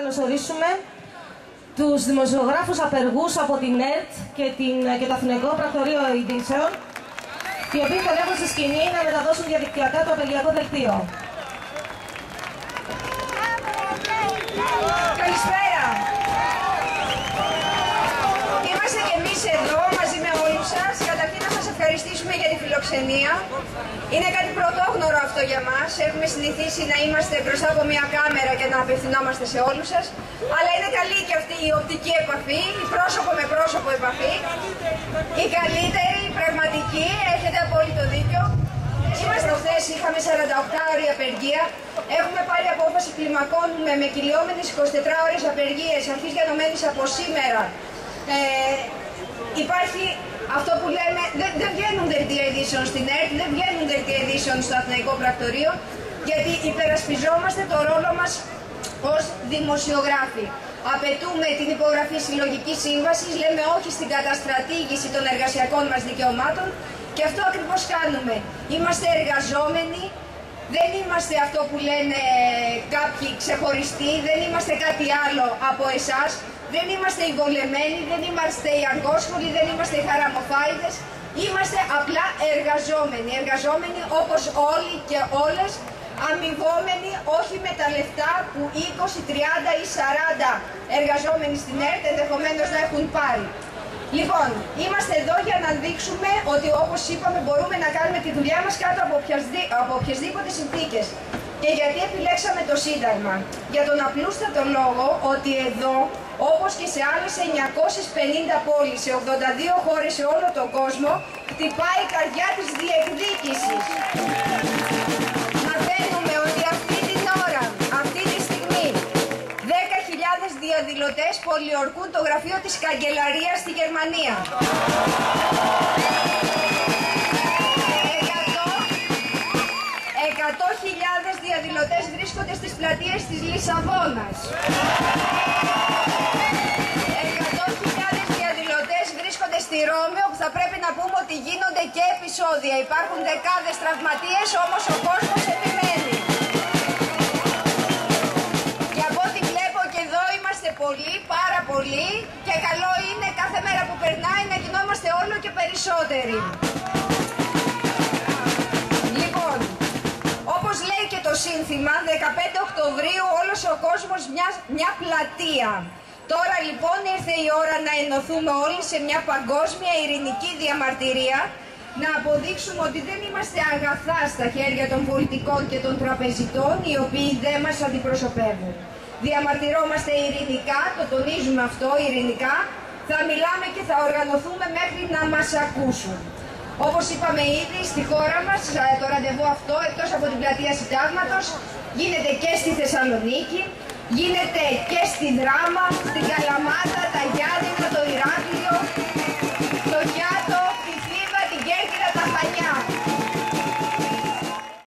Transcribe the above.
καλωσορίσουμε τους δημοσιογράφους απεργούς από την ΕΡΤ και το Αθηναϊκό Πρακτορείο Ειδήσεων, οι οποίοι χορεύουν στη σκηνή να μεταδώσουν διαδικτυακά το απεργιακό δελτίο. Καλησπέρα! Είμαστε και εμείς εδώ μαζί με όλους σας. Καταρχήν να σας ευχαριστήσουμε για τη φιλοξενία. Είναι κάτι πρωτόγνωρο αυτό για μας. Έχουμε συνηθίσει να είμαστε μπροστά από μια κάμερα και να απευθυνόμαστε σε όλους σας. Αλλά είναι καλή και αυτή η οπτική επαφή, η πρόσωπο με πρόσωπο επαφή. Η καλύτερη, η πραγματική, έχετε απόλυτο δίκιο. Είμαστε χθες, είχαμε 48 ώρες απεργία. Έχουμε πάρει απόφαση, κλιμακώνουμε με κυλιόμενες 24 ώρες απεργίες, αρχής διανομένης από σήμερα. Υπάρχει αυτό που λέμε, δεν βγαίνουν δελτία ειδήσεων στην ΕΡΤ, δεν βγαίνουν δελτία ειδήσεων στο Αθηναϊκό Πρακτορείο, γιατί υπερασπιζόμαστε το ρόλο μας ως δημοσιογράφοι. Απαιτούμε την υπογραφή συλλογικής σύμβασης, λέμε όχι στην καταστρατήγηση των εργασιακών μας δικαιωμάτων και αυτό ακριβώς κάνουμε. Είμαστε εργαζόμενοι, δεν είμαστε αυτό που λένε κάποιοι ξεχωριστοί, δεν είμαστε κάτι άλλο από εσάς, δεν είμαστε οι βολεμένοι, δεν είμαστε οι αργόσχολοι, δεν είμαστε οι χαραμοφάιδες, είμαστε απλά εργαζόμενοι. Εργαζόμενοι όπως όλοι και όλες, αμοιβόμενοι όχι με τα λεφτά που 20, 30 ή 40 εργαζόμενοι στην ΕΡΤ ενδεχομένως να έχουν πάρει. Λοιπόν, είμαστε εδώ για να δείξουμε ότι όπως είπαμε μπορούμε να κάνουμε τη δουλειά μας κάτω από οποιασδήποτε συνθήκες. Και γιατί επιλέξαμε το Σύνταγμα? Για τον απλούστατο λόγο ότι εδώ, όπως και σε άλλες 950 πόλεις, σε 82 χώρες σε όλο τον κόσμο, χτυπάει η καρδιά της διεκδίκησης. Μαθαίνουμε ότι αυτή την ώρα, αυτή τη στιγμή, 10.000 διαδηλωτές πολιορκούν το γραφείο της Καγκελαρίας στη Γερμανία. 100.000 διαδηλωτές βρίσκονται στις πλατείες της Λισαβόνας. 100.000 διαδηλωτές βρίσκονται στη Ρώμη, όπου θα πρέπει να πούμε ότι γίνονται και επεισόδια. Υπάρχουν δεκάδες τραυματίες, όμως ο κόσμος επιμένει. Και από ό,τι βλέπω και εδώ είμαστε πολλοί, πάρα πολλοί, και καλό είναι κάθε μέρα που περνάει να γινόμαστε όλο και περισσότεροι. Όπως λέει και το σύνθημα, 15 Οκτωβρίου όλος ο κόσμος μια πλατεία. Τώρα λοιπόν ήρθε η ώρα να ενωθούμε όλοι σε μια παγκόσμια ειρηνική διαμαρτυρία, να αποδείξουμε ότι δεν είμαστε αγαθά στα χέρια των πολιτικών και των τραπεζιτών, οι οποίοι δεν μας αντιπροσωπεύουν. Διαμαρτυρόμαστε ειρηνικά, το τονίζουμε αυτό, ειρηνικά, θα μιλάμε και θα οργανωθούμε μέχρι να μας ακούσουν. Όπως είπαμε ήδη, στη χώρα μας το ραντεβού αυτό, εκτός από την πλατεία Συντάγματος, γίνεται και στη Θεσσαλονίκη, γίνεται και στη Δράμα, στην Καλαμάτα, τα Γιάννηνα, το Ιράν.